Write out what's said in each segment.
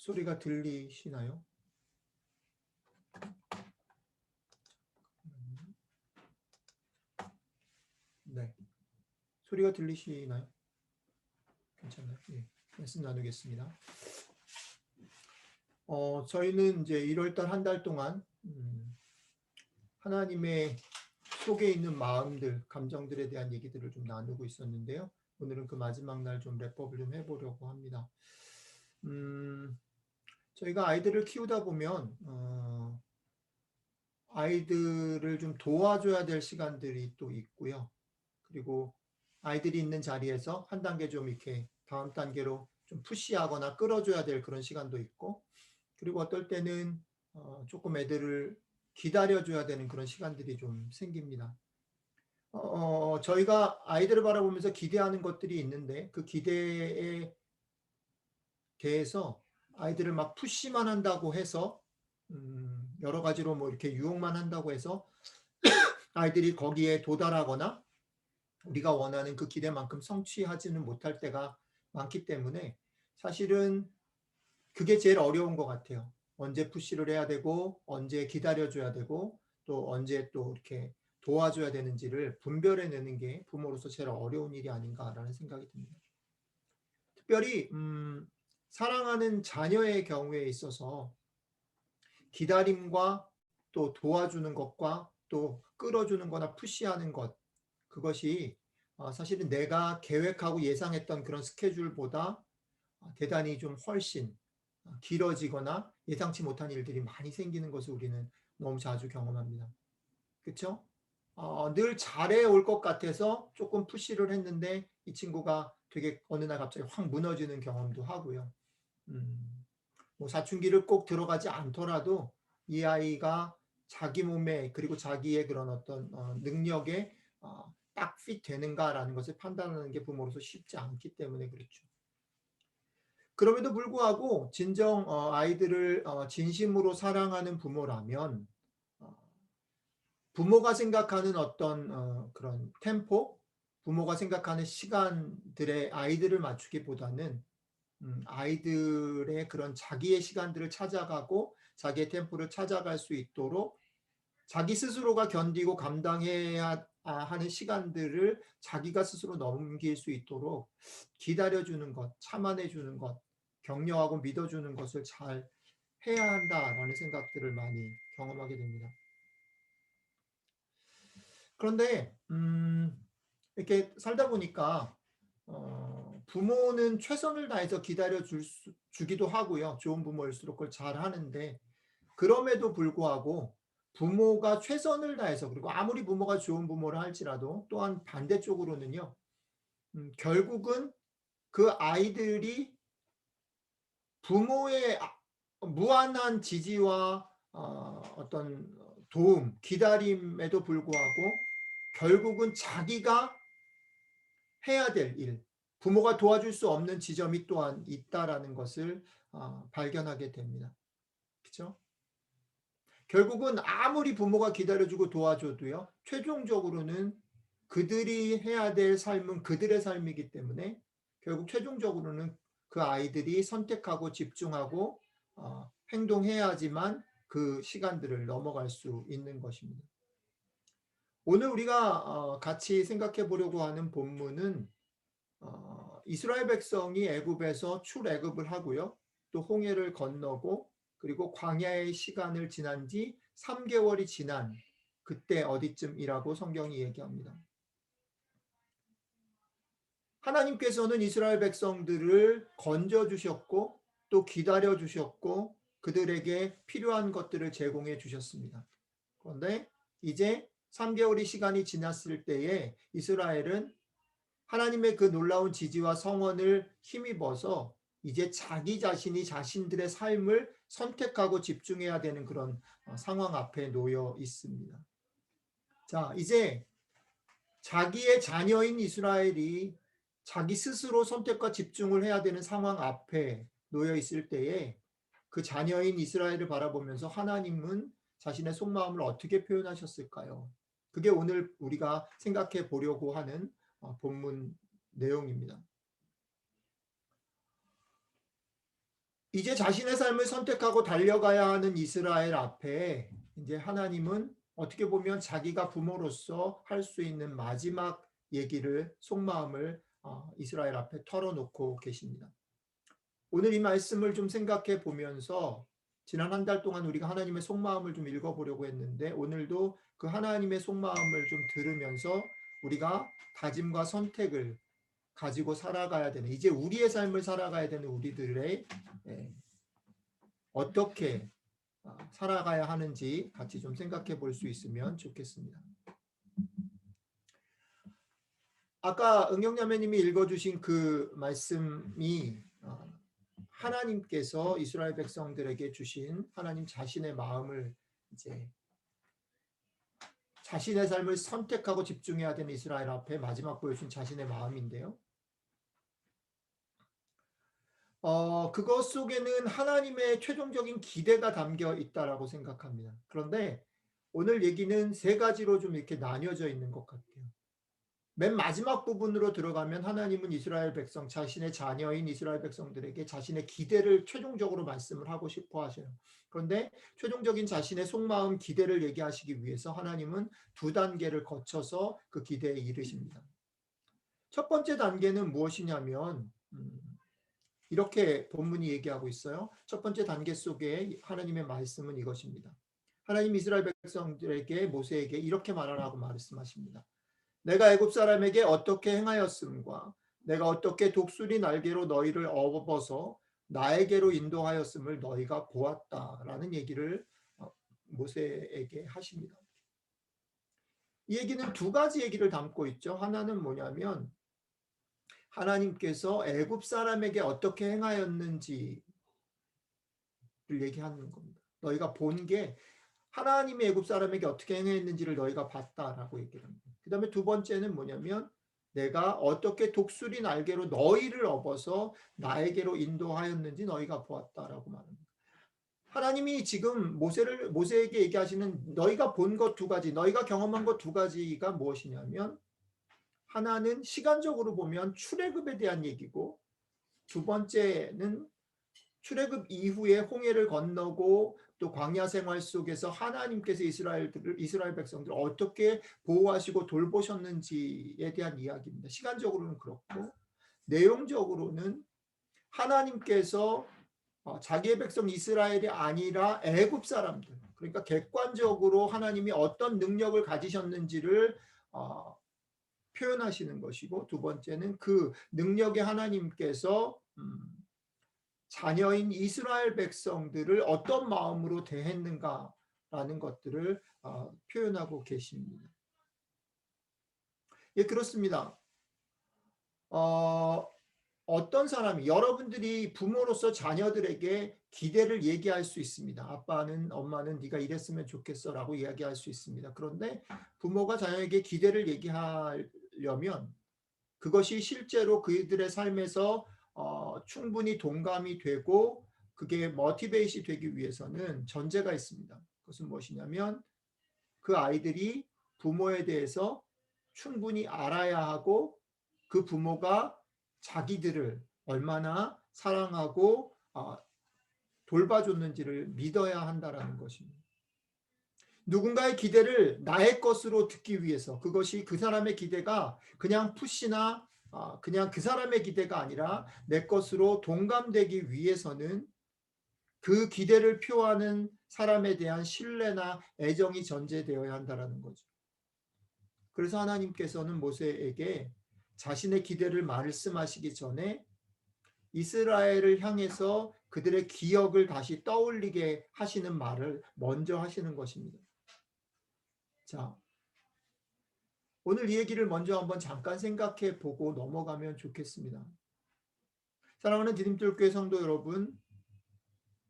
소리가 들리시나요? 네. 소리가 들리시나요? 괜찮나요? 예. 말씀 나누겠습니다. 저희는 이제 1월달 한 달 동안 하나님의 속에 있는 마음들, 감정들에 대한 얘기들을 좀 나누고 있었는데요. 오늘은 그 마지막 날 좀 랩업을 좀 해보려고 합니다. 저희가 아이들을 키우다 보면 아이들을 좀 도와줘야 될 시간들이 또 있고요. 그리고 아이들이 있는 자리에서 한 단계 좀 이렇게 다음 단계로 좀 푸시하거나 끌어줘야 될 그런 시간도 있고, 그리고 어떨 때는 조금 애들을 기다려줘야 되는 그런 시간들이 좀 생깁니다. 저희가 아이들을 바라보면서 기대하는 것들이 있는데 그 기대에 대해서 아이들을 막 푸시만 한다고 해서 여러 가지로 뭐 이렇게 유혹만 한다고 해서 아이들이 거기에 도달하거나 우리가 원하는 그 기대만큼 성취하지는 못할 때가 많기 때문에 사실은 그게 제일 어려운 것 같아요. 언제 푸시를 해야 되고 언제 기다려줘야 되고 또 언제 또 이렇게 도와줘야 되는지를 분별해내는 게 부모로서 제일 어려운 일이 아닌가라는 생각이 듭니다. 특별히 사랑하는 자녀의 경우에 있어서 기다림과 또 도와주는 것과 또 끌어주는 거나 푸시하는 것, 그것이 사실은 내가 계획하고 예상했던 그런 스케줄보다 대단히 좀 훨씬 길어지거나 예상치 못한 일들이 많이 생기는 것을 우리는 너무 자주 경험합니다. 그렇죠? 늘 잘해 올 것 같아서 조금 푸시를 했는데 이 친구가 되게 어느 날 갑자기 확 무너지는 경험도 하고요. 뭐 사춘기를 꼭 들어가지 않더라도 이 아이가 자기 몸에 그리고 자기의 그런 어떤 능력에 딱 핏되는가라는 것을 판단하는 게 부모로서 쉽지 않기 때문에 그렇죠. 그럼에도 불구하고 진정 아이들을 진심으로 사랑하는 부모라면 부모가 생각하는 어떤 그런 템포, 부모가 생각하는 시간들에 아이들을 맞추기보다는 아이들의 그런 자기의 시간들을 찾아가고 자기의 템포를 찾아갈 수 있도록 자기 스스로가 견디고 감당해야 하는 시간들을 자기가 스스로 넘길 수 있도록 기다려주는 것, 참아내주는 것, 격려하고 믿어주는 것을 잘 해야 한다라는 생각들을 많이 경험하게 됩니다. 그런데 이렇게 살다 보니까 부모는 최선을 다해서 주기도 하고요. 좋은 부모일수록 그걸 잘 하는데 그럼에도 불구하고 부모가 최선을 다해서 그리고 아무리 부모가 좋은 부모를 할지라도 또한 반대쪽으로는요. 결국은 그 아이들이 부모의 무한한 지지와 어떤 도움, 기다림에도 불구하고 결국은 자기가 해야 될 일, 부모가 도와줄 수 없는 지점이 또한 있다라는 것을 발견하게 됩니다. 그렇죠? 결국은 아무리 부모가 기다려주고 도와줘도요. 최종적으로는 그들이 해야 될 삶은 그들의 삶이기 때문에 결국 최종적으로는 그 아이들이 선택하고 집중하고 행동해야지만 그 시간들을 넘어갈 수 있는 것입니다. 오늘 우리가 같이 생각해 보려고 하는 본문은 이스라엘 백성이 애굽에서 출애굽을 하고요. 또 홍해를 건너고 그리고 광야의 시간을 지난 지 3개월이 지난 그때 어디쯤이라고 성경이 얘기합니다. 하나님께서는 이스라엘 백성들을 건져 주셨고 또 기다려 주셨고 그들에게 필요한 것들을 제공해 주셨습니다. 그런데 이제 3개월이 시간이 지났을 때에 이스라엘은 하나님의 그 놀라운 지지와 성원을 힘입어서 이제 자기 자신이 자신들의 삶을 선택하고 집중해야 되는 그런 상황 앞에 놓여 있습니다. 자, 이제 자기의 자녀인 이스라엘이 자기 스스로 선택과 집중을 해야 되는 상황 앞에 놓여 있을 때에 그 자녀인 이스라엘을 바라보면서 하나님은 자신의 속마음을 어떻게 표현하셨을까요? 그게 오늘 우리가 생각해 보려고 하는 본문 내용입니다. 이제 자신의 삶을 선택하고 달려가야 하는 이스라엘 앞에 이제 하나님은 어떻게 보면 자기가 부모로서 할 수 있는 마지막 얘기를 속마음을 이스라엘 앞에 털어놓고 계십니다. 오늘 이 말씀을 좀 생각해 보면서 지난 한 달 동안 우리가 하나님의 속마음을 좀 읽어보려고 했는데 오늘도 그 하나님의 속마음을 좀 들으면서 우리가 다짐과 선택을 가지고 살아가야 되는 이제 우리의 삶을 살아가야 되는 우리들의 어떻게 살아가야 하는지 같이 좀 생각해 볼 수 있으면 좋겠습니다. 아까 응용자매님이 읽어주신 그 말씀이 하나님께서 이스라엘 백성들에게 주신 하나님 자신의 마음을 이제 자신의 삶을 선택하고 집중해야 되는 이스라엘 앞에 마지막 보여준 자신의 마음인데요. 그것 속에는 하나님의 최종적인 기대가 담겨 있다라고 생각합니다. 그런데 오늘 얘기는 세 가지로 좀 이렇게 나뉘어져 있는 것 같아요. 맨 마지막 부분으로 들어가면 하나님은 이스라엘 백성, 자신의 자녀인 이스라엘 백성들에게 자신의 기대를 최종적으로 말씀을 하고 싶어 하셔요. 그런데 최종적인 자신의 속마음 기대를 얘기하시기 위해서 하나님은 두 단계를 거쳐서 그 기대에 이르십니다. 첫 번째 단계는 무엇이냐면 이렇게 본문이 얘기하고 있어요. 첫 번째 단계 속에 하나님의 말씀은 이것입니다. 하나님 이스라엘 백성들에게 모세에게 이렇게 말하라고 말씀하십니다. 내가 애굽 사람에게 어떻게 행하였음과 내가 어떻게 독수리 날개로 너희를 업어서 나에게로 인도하였음을 너희가 보았다라는 얘기를 모세에게 하십니다. 이 얘기는 두 가지 얘기를 담고 있죠. 하나는 뭐냐면 하나님께서 애굽 사람에게 어떻게 행하였는지를 얘기하는 겁니다. 너희가 본 게 하나님이 애굽 사람에게 어떻게 행했는지를 너희가 봤다라고 얘기를 합니다. 그 다음에 두 번째는 뭐냐면 내가 어떻게 독수리 날개로 너희를 업어서 나에게로 인도하였는지 너희가 보았다라고 말합니다. 하나님이 지금 모세에게 얘기하시는 너희가 본 것 두 가지, 너희가 경험한 것 두 가지가 무엇이냐면 하나는 시간적으로 보면 출애굽에 대한 얘기고 두 번째는 출애굽 이후에 홍해를 건너고 또 광야 생활 속에서 하나님께서 이스라엘 백성들을 어떻게 보호하시고 돌보셨는지에 대한 이야기입니다. 시간적으로는 그렇고 내용적으로는 하나님께서 자기의 백성 이스라엘이 아니라 애굽 사람들, 그러니까 객관적으로 하나님이 어떤 능력을 가지셨는지를 표현하시는 것이고 두 번째는 그 능력의 하나님께서 자녀인 이스라엘 백성들을 어떤 마음으로 대했는가라는 것들을 표현하고 계십니다. 예, 그렇습니다. 어떤 사람이 여러분들이 부모로서 자녀들에게 기대를 얘기할 수 있습니다. 아빠는 엄마는 네가 이랬으면 좋겠어라고 이야기할 수 있습니다. 그런데 부모가 자녀에게 기대를 얘기하려면 그것이 실제로 그들의 삶에서 충분히 동감이 되고 그게 모티베이션이 되기 위해서는 전제가 있습니다. 그것은 무엇이냐면 그 아이들이 부모에 대해서 충분히 알아야 하고 그 부모가 자기들을 얼마나 사랑하고 돌봐줬는지를 믿어야 한다라는 것입니다. 누군가의 기대를 나의 것으로 듣기 위해서 그것이 그 사람의 기대가 그냥 푸시나 그냥 그 사람의 기대가 아니라 내 것으로 동감되기 위해서는 그 기대를 표하는 사람에 대한 신뢰나 애정이 전제되어야 한다는 거죠. 그래서 하나님께서는 모세에게 자신의 기대를 말씀하시기 전에 이스라엘을 향해서 그들의 기억을 다시 떠올리게 하시는 말을 먼저 하시는 것입니다. 자, 오늘 이 얘기를 먼저 한번 잠깐 생각해 보고 넘어가면 좋겠습니다. 사랑하는 디딤돌교회 성도 여러분,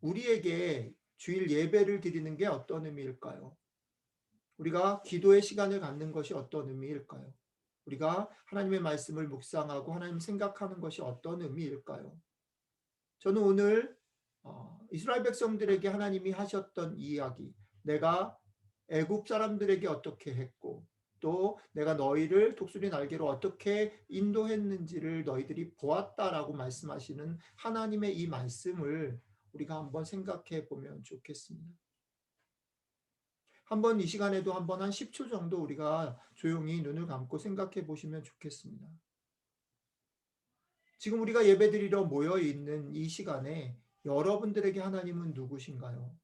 우리에게 주일 예배를 드리는 게 어떤 의미일까요? 우리가 기도의 시간을 갖는 것이 어떤 의미일까요? 우리가 하나님의 말씀을 묵상하고 하나님 생각하는 것이 어떤 의미일까요? 저는 오늘 이스라엘 백성들에게 하나님이 하셨던 이야기, 내가 애굽 사람들에게 어떻게 했고 또 내가 너희를 독수리 날개로 어떻게 인도했는지를 너희들이 보았다라고 말씀하시는 하나님의 이 말씀을 우리가 한번 생각해 보면 좋겠습니다. 한번 이 시간에도 한번 한 10초 정도 우리가 조용히 눈을 감고 생각해 보시면 좋겠습니다. 지금 우리가 예배드리러 모여 있는 이 시간에 여러분들에게 하나님은 누구신가요?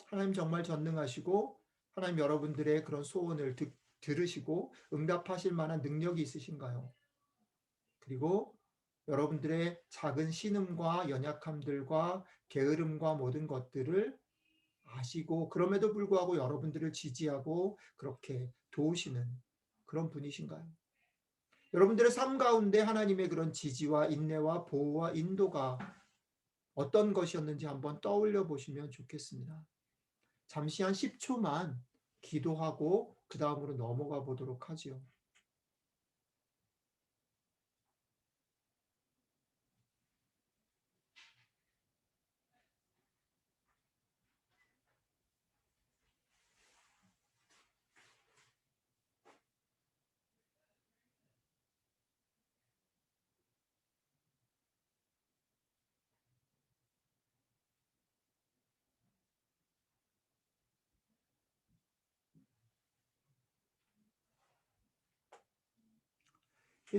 하나님 정말 전능하시고 하나님 여러분들의 그런 소원을 들으시고 응답하실 만한 능력이 있으신가요? 그리고 여러분들의 작은 신음과 연약함들과 게으름과 모든 것들을 아시고 그럼에도 불구하고 여러분들을 지지하고 그렇게 도우시는 그런 분이신가요? 여러분들의 삶 가운데 하나님의 그런 지지와 인내와 보호와 인도가 어떤 것이었는지 한번 떠올려 보시면 좋겠습니다. 잠시 한 10초만 기도하고 그 다음으로 넘어가 보도록 하지요.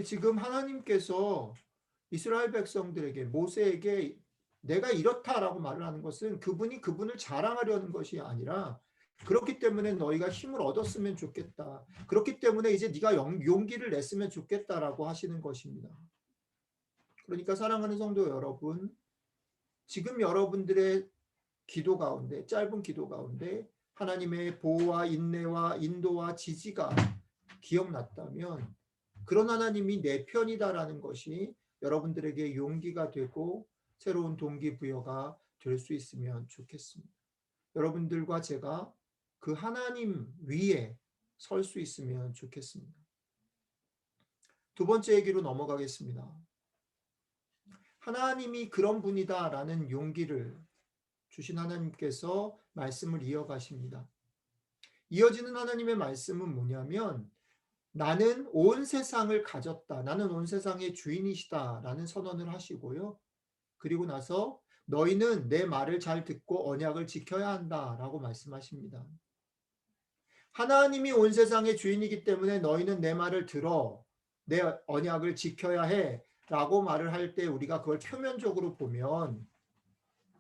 지금 하나님께서 이스라엘 백성들에게 모세에게 내가 이렇다라고 말을 하는 것은 그분이 그분을 자랑하려는 것이 아니라 그렇기 때문에 너희가 힘을 얻었으면 좋겠다. 그렇기 때문에 이제 네가 용기를 냈으면 좋겠다라고 하시는 것입니다. 그러니까 사랑하는 성도 여러분, 지금 여러분들의 기도 가운데 짧은 기도 가운데 하나님의 보호와 인내와 인도와 지지가 기억났다면 그런 하나님이 내 편이다라는 것이 여러분들에게 용기가 되고 새로운 동기부여가 될 수 있으면 좋겠습니다. 여러분들과 제가 그 하나님 위에 설 수 있으면 좋겠습니다. 두 번째 얘기로 넘어가겠습니다. 하나님이 그런 분이다라는 용기를 주신 하나님께서 말씀을 이어가십니다. 이어지는 하나님의 말씀은 뭐냐면 나는 온 세상을 가졌다. 나는 온 세상의 주인이시다. 라는 선언을 하시고요. 그리고 나서 너희는 내 말을 잘 듣고 언약을 지켜야 한다. 라고 말씀하십니다. 하나님이 온 세상의 주인이기 때문에 너희는 내 말을 들어 내 언약을 지켜야 해. 라고 말을 할 때 우리가 그걸 표면적으로 보면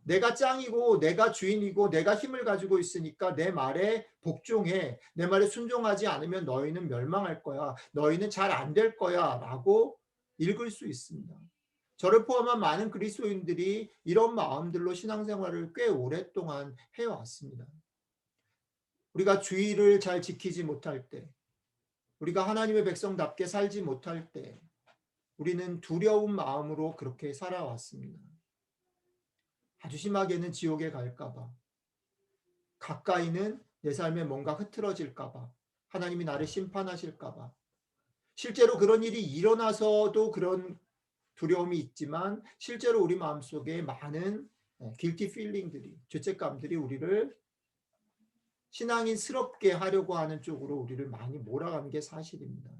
내가 짱이고 내가 주인이고 내가 힘을 가지고 있으니까 내 말에 복종해. 내 말에 순종하지 않으면 너희는 멸망할 거야. 너희는 잘 안 될 거야. 라고 읽을 수 있습니다. 저를 포함한 많은 그리스도인들이 이런 마음들로 신앙생활을 꽤 오랫동안 해왔습니다. 우리가 주의를 잘 지키지 못할 때, 우리가 하나님의 백성답게 살지 못할 때, 우리는 두려운 마음으로 그렇게 살아왔습니다. 아주 심하게는 지옥에 갈까봐, 가까이는 내 삶에 뭔가 흐트러질까봐, 하나님이 나를 심판하실까봐, 실제로 그런 일이 일어나서도 그런 두려움이 있지만 실제로 우리 마음속에 많은 guilty feeling들이, 죄책감들이 우리를 신앙인스럽게 하려고 하는 쪽으로 우리를 많이 몰아가는 게 사실입니다.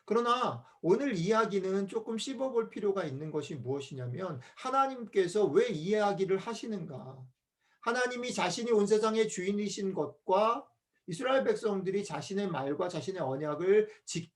그러나 오늘 이야기는 조금 씹어볼 필요가 있는 것이 무엇이냐면 하나님께서 왜 이 이야기를 하시는가? 하나님이 자신이 온 세상의 주인이신 것과 이스라엘 백성들이 자신의 말과 자신의 언약을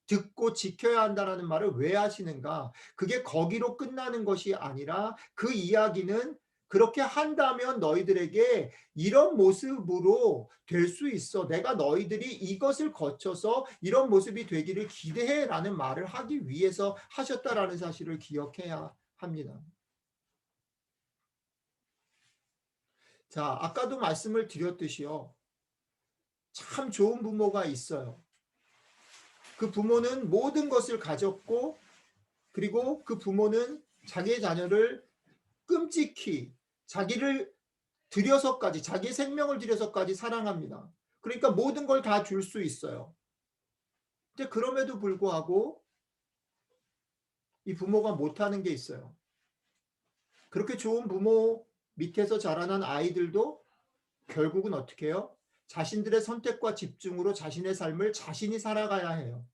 듣고 지켜야 한다는 말을 왜 하시는가? 그게 거기로 끝나는 것이 아니라 그 이야기는 그렇게 한다면 너희들에게 이런 모습으로 될 수 있어. 내가 너희들이 이것을 거쳐서 이런 모습이 되기를 기대해 라는 말을 하기 위해서 하셨다라는 사실을 기억해야 합니다. 자, 아까도 말씀을 드렸듯이요. 참 좋은 부모가 있어요. 그 부모는 모든 것을 가졌고 그리고 그 부모는 자기의 자녀를 끔찍히 자기를 들여서까지 자기의 생명을 들여서까지 사랑합니다. 그러니까 모든 걸 다 줄 수 있어요. 근데 그럼에도 불구하고 이 부모가 못하는 게 있어요. 그렇게 좋은 부모 밑에서 자라난 아이들도 결국은 어떻게 해요? 자신들의 선택과 집중으로 자신의 삶을 자신이 살아가야 해요.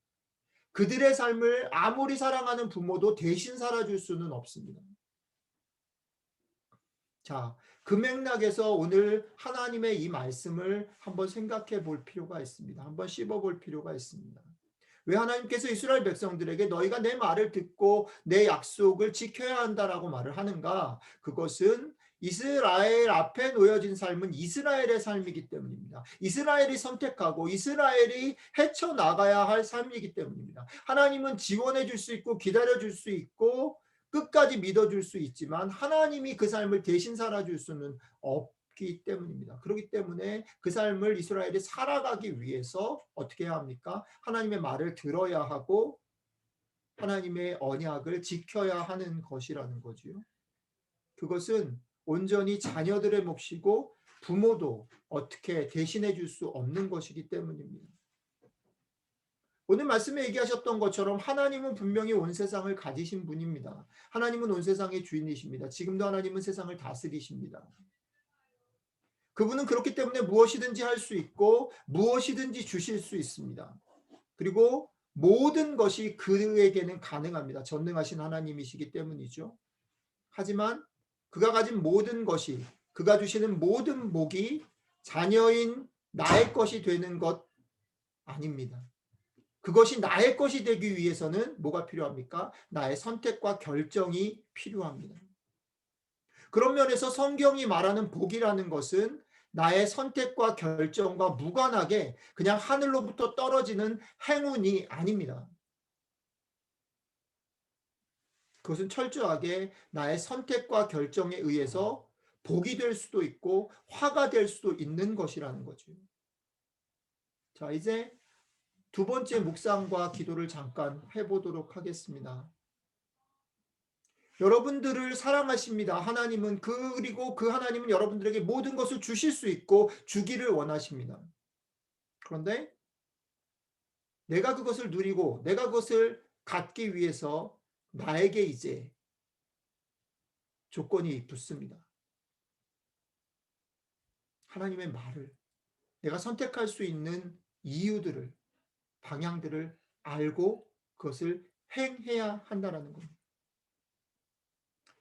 그들의 삶을 아무리 사랑하는 부모도 대신 살아줄 수는 없습니다. 자, 그 맥락에서 오늘 하나님의 이 말씀을 한번 생각해 볼 필요가 있습니다. 한번 씹어 볼 필요가 있습니다. 왜 하나님께서 이스라엘 백성들에게 너희가 내 말을 듣고 내 약속을 지켜야 한다라고 말을 하는가? 그것은 이스라엘 앞에 놓여진 삶은 이스라엘의 삶이기 때문입니다. 이스라엘이 선택하고 이스라엘이 헤쳐나가야 할 삶이기 때문입니다. 하나님은 지원해 줄 수 있고 기다려 줄 수 있고 끝까지 믿어줄 수 있지만 하나님이 그 삶을 대신 살아줄 수는 없기 때문입니다. 그렇기 때문에 그 삶을 이스라엘이 살아가기 위해서 어떻게 해야 합니까? 하나님의 말을 들어야 하고 하나님의 언약을 지켜야 하는 것이라는 거지요. 그것은 온전히 자녀들의 몫이고 부모도 어떻게 대신해 줄 수 없는 것이기 때문입니다. 오늘 말씀에 얘기하셨던 것처럼 하나님은 분명히 온 세상을 가지신 분입니다. 하나님은 온 세상의 주인이십니다. 지금도 하나님은 세상을 다스리십니다. 그분은 그렇기 때문에 무엇이든지 할 수 있고 무엇이든지 주실 수 있습니다. 그리고 모든 것이 그에게는 가능합니다. 전능하신 하나님이시기 때문이죠. 하지만 그가 가진 모든 것이, 그가 주시는 모든 복이 자녀인 나의 것이 되는 것 아닙니다. 그것이 나의 것이 되기 위해서는 뭐가 필요합니까? 나의 선택과 결정이 필요합니다. 그런 면에서 성경이 말하는 복이라는 것은 나의 선택과 결정과 무관하게 그냥 하늘로부터 떨어지는 행운이 아닙니다. 그것은 철저하게 나의 선택과 결정에 의해서 복이 될 수도 있고 화가 될 수도 있는 것이라는 거죠. 자, 이제 두 번째 묵상과 기도를 잠깐 해보도록 하겠습니다. 여러분들을 사랑하십니다. 하나님은 그리고 그 하나님은 여러분들에게 모든 것을 주실 수 있고 주기를 원하십니다. 그런데 내가 그것을 누리고 내가 그것을 갖기 위해서 나에게 이제 조건이 붙습니다. 하나님의 말을 내가 선택할 수 있는 이유들을 방향들을 알고 그것을 행해야 한다는 겁니다.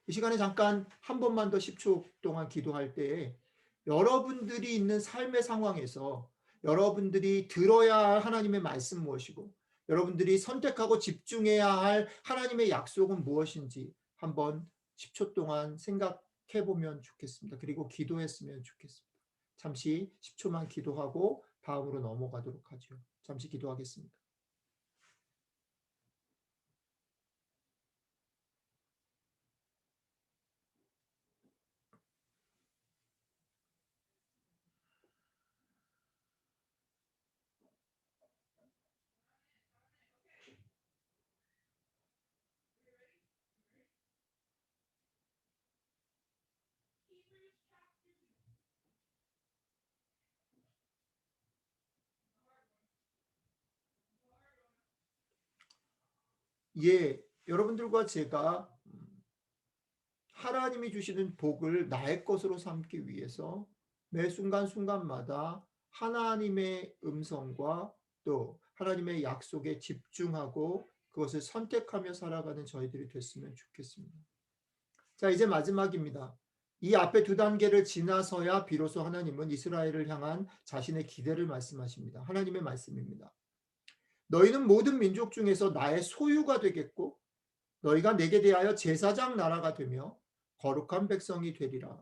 이 시간에 잠깐 한 번만 더 10초 동안 기도할 때에 여러분들이 있는 삶의 상황에서 여러분들이 들어야 할 하나님의 말씀 무엇이고 여러분들이 선택하고 집중해야 할 하나님의 약속은 무엇인지 한번 10초 동안 생각해 보면 좋겠습니다. 그리고 기도했으면 좋겠습니다. 잠시 10초만 기도하고 다음으로 넘어가도록 하죠. 잠시 기도하겠습니다. 예, 여러분들과 제가 하나님이 주시는 복을 나의 것으로 삼기 위해서 매 순간순간마다 하나님의 음성과 또 하나님의 약속에 집중하고 그것을 선택하며 살아가는 저희들이 됐으면 좋겠습니다. 자, 이제 마지막입니다. 이 앞에 두 단계를 지나서야 비로소 하나님은 이스라엘을 향한 자신의 기대를 말씀하십니다. 하나님의 말씀입니다. 너희는 모든 민족 중에서 나의 소유가 되겠고 너희가 내게 대하여 제사장 나라가 되며 거룩한 백성이 되리라.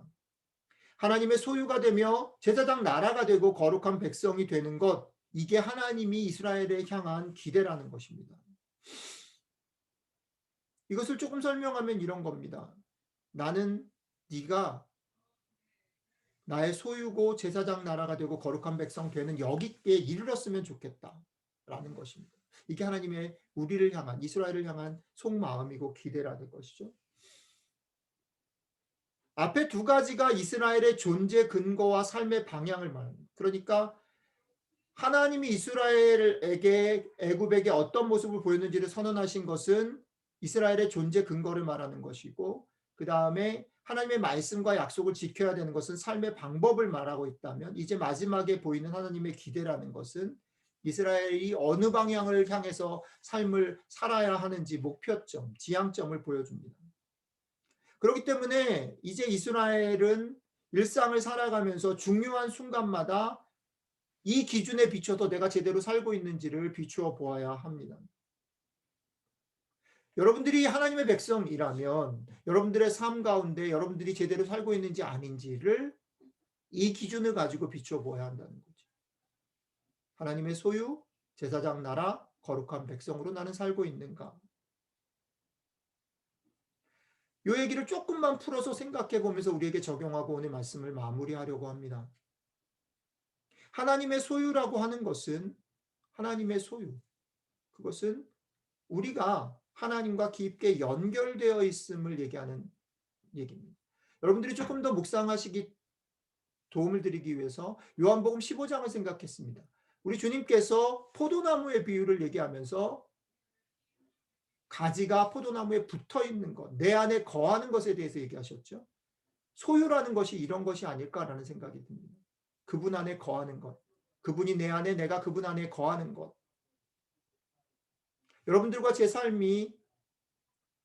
하나님의 소유가 되며 제사장 나라가 되고 거룩한 백성이 되는 것, 이게 하나님이 이스라엘에 향한 기대라는 것입니다. 이것을 조금 설명하면 이런 겁니다. 나는 네가 나의 소유고 제사장 나라가 되고 거룩한 백성 되는 여기에 이르렀으면 좋겠다라는 것입니다. 이게 하나님의 우리를 향한 이스라엘을 향한 속마음이고 기대라는 것이죠. 앞에 두 가지가 이스라엘의 존재 근거와 삶의 방향을 말합니다. 그러니까 하나님이 이스라엘에게 애굽에게 어떤 모습을 보였는지를 선언하신 것은 이스라엘의 존재 근거를 말하는 것이고 그 다음에 하나님의 말씀과 약속을 지켜야 되는 것은 삶의 방법을 말하고 있다면 이제 마지막에 보이는 하나님의 기대라는 것은 이스라엘이 어느 방향을 향해서 삶을 살아야 하는지 목표점, 지향점을 보여줍니다. 그렇기 때문에 이제 이스라엘은 일상을 살아가면서 중요한 순간마다 이 기준에 비춰서 내가 제대로 살고 있는지를 비추어 보아야 합니다. 여러분들이 하나님의 백성이라면 여러분들의 삶 가운데 여러분들이 제대로 살고 있는지 아닌지를 이 기준을 가지고 비추어 보아야 한다는 거죠. 하나님의 소유, 제사장 나라, 거룩한 백성으로 나는 살고 있는가? 요 얘기를 조금만 풀어서 생각해 보면서 우리에게 적용하고 오늘 말씀을 마무리하려고 합니다. 하나님의 소유라고 하는 것은 하나님의 소유. 그것은 우리가 하나님과 깊게 연결되어 있음을 얘기하는 얘기입니다. 여러분들이 조금 더 묵상하시기 도움을 드리기 위해서 요한복음 15장을 생각했습니다. 우리 주님께서 포도나무의 비유를 얘기하면서 가지가 포도나무에 붙어 있는 것, 내 안에 거하는 것에 대해서 얘기하셨죠. 소유라는 것이 이런 것이 아닐까라는 생각이 듭니다. 그분 안에 거하는 것, 그분이 내 안에, 내가 그분 안에 거하는 것. 여러분들과 제 삶이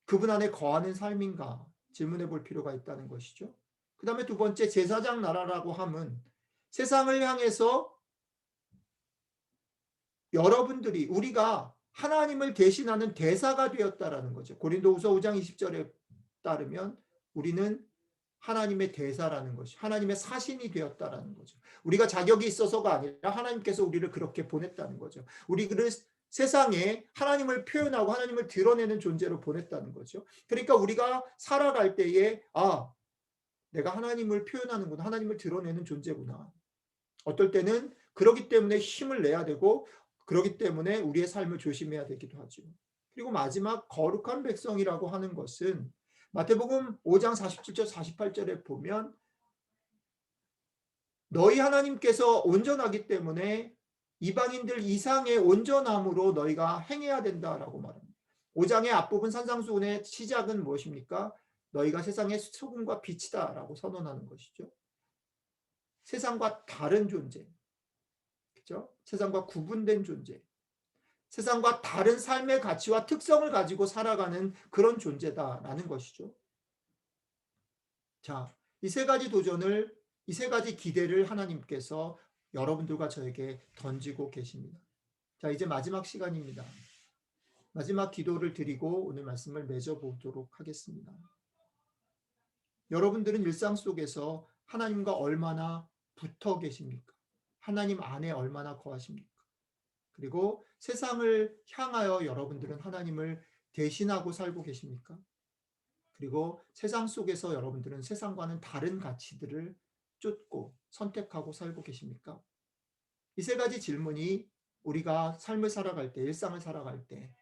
그분 안에 거하는 삶인가 질문해 볼 필요가 있다는 것이죠. 그 다음에 두 번째, 제사장 나라라고 함은 세상을 향해서 여러분들이, 우리가 하나님을 대신하는 대사가 되었다라는 거죠. 고린도후서 5장 20절에 따르면 우리는 하나님의 대사라는 것이, 하나님의 사신이 되었다라는 거죠. 우리가 자격이 있어서가 아니라 하나님께서 우리를 그렇게 보냈다는 거죠. 우리를 세상에 하나님을 표현하고 하나님을 드러내는 존재로 보냈다는 거죠. 그러니까 우리가 살아갈 때에 내가 하나님을 표현하는구나, 하나님을 드러내는 존재구나. 어떨 때는 그러기 때문에 힘을 내야 되고 그러기 때문에 우리의 삶을 조심해야 되기도 하죠. 그리고 마지막 거룩한 백성이라고 하는 것은 마태복음 5장 47절 48절에 보면 너희 하나님께서 온전하기 때문에 이방인들 이상의 온전함으로 너희가 행해야 된다라고 말합니다. 5장의 앞부분 산상수훈의 시작은 무엇입니까? 너희가 세상의 소금과 빛이다라고 선언하는 것이죠. 세상과 다른 존재, 그죠? 세상과 구분된 존재, 세상과 다른 삶의 가치와 특성을 가지고 살아가는 그런 존재다라는 것이죠. 자, 이 세 가지 도전을, 이 세 가지 기대를 하나님께서 여러분들과 저에게 던지고 계십니다. 자, 이제 마지막 시간입니다. 마지막 기도를 드리고 오늘 말씀을 맺어보도록 하겠습니다. 여러분들은 일상 속에서 하나님과 얼마나 붙어 계십니까? 하나님 안에 얼마나 거하십니까? 그리고 세상을 향하여 여러분들은 하나님을 대신하고 살고 계십니까? 그리고 세상 속에서 여러분들은 세상과는 다른 가치들을 쫓고 선택하고 살고 계십니까? 이 세 가지 질문이 우리가 삶을 살아갈 때, 일상을 살아갈 때,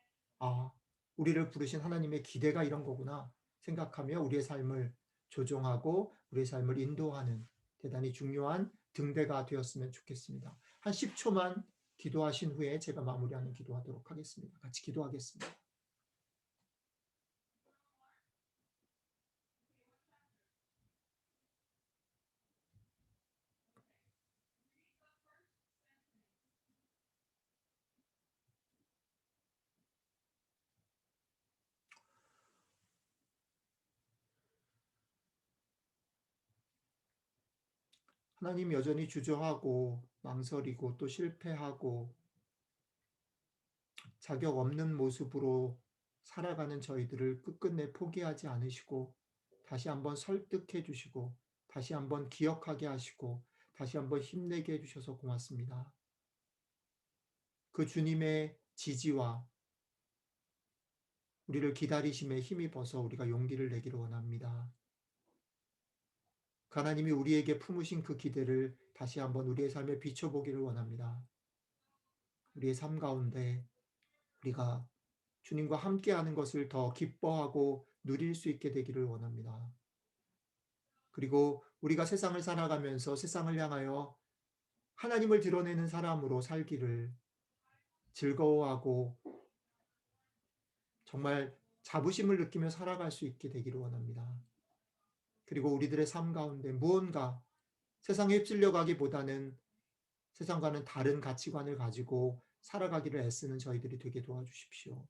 우리를 부르신 하나님의 기대가 이런 거구나 생각하며 우리의 삶을 조종하고 우리의 삶을 인도하는 대단히 중요한 등대가 되었으면 좋겠습니다. 한 10초만 기도하신 후에 제가 마무리하는 기도하도록 하겠습니다. 같이 기도하겠습니다. 하나님, 여전히 주저하고 망설이고 또 실패하고 자격 없는 모습으로 살아가는 저희들을 끝끝내 포기하지 않으시고 다시 한번 설득해 주시고 다시 한번 기억하게 하시고 다시 한번 힘내게 해 주셔서 고맙습니다. 그 주님의 지지와 우리를 기다리심에 힘입어서 우리가 용기를 내기를 원합니다. 하나님이 우리에게 품으신 그 기대를 다시 한번 우리의 삶에 비춰보기를 원합니다. 우리의 삶 가운데 우리가 주님과 함께하는 것을 더 기뻐하고 누릴 수 있게 되기를 원합니다. 그리고 우리가 세상을 살아가면서 세상을 향하여 하나님을 드러내는 사람으로 살기를 즐거워하고 정말 자부심을 느끼며 살아갈 수 있게 되기를 원합니다. 그리고 우리들의 삶 가운데 무언가 세상에 휩쓸려 가기보다는 세상과는 다른 가치관을 가지고 살아가기를 애쓰는 저희들이 되게 도와주십시오.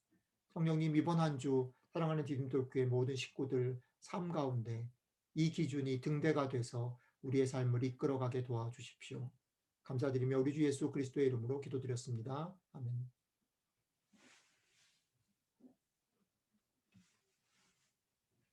성령님, 이번 한 주 사랑하는 디딤돌교회 모든 식구들 삶 가운데 이 기준이 등대가 돼서 우리의 삶을 이끌어가게 도와주십시오. 감사드리며 우리 주 예수 그리스도의 이름으로 기도드렸습니다. 아멘.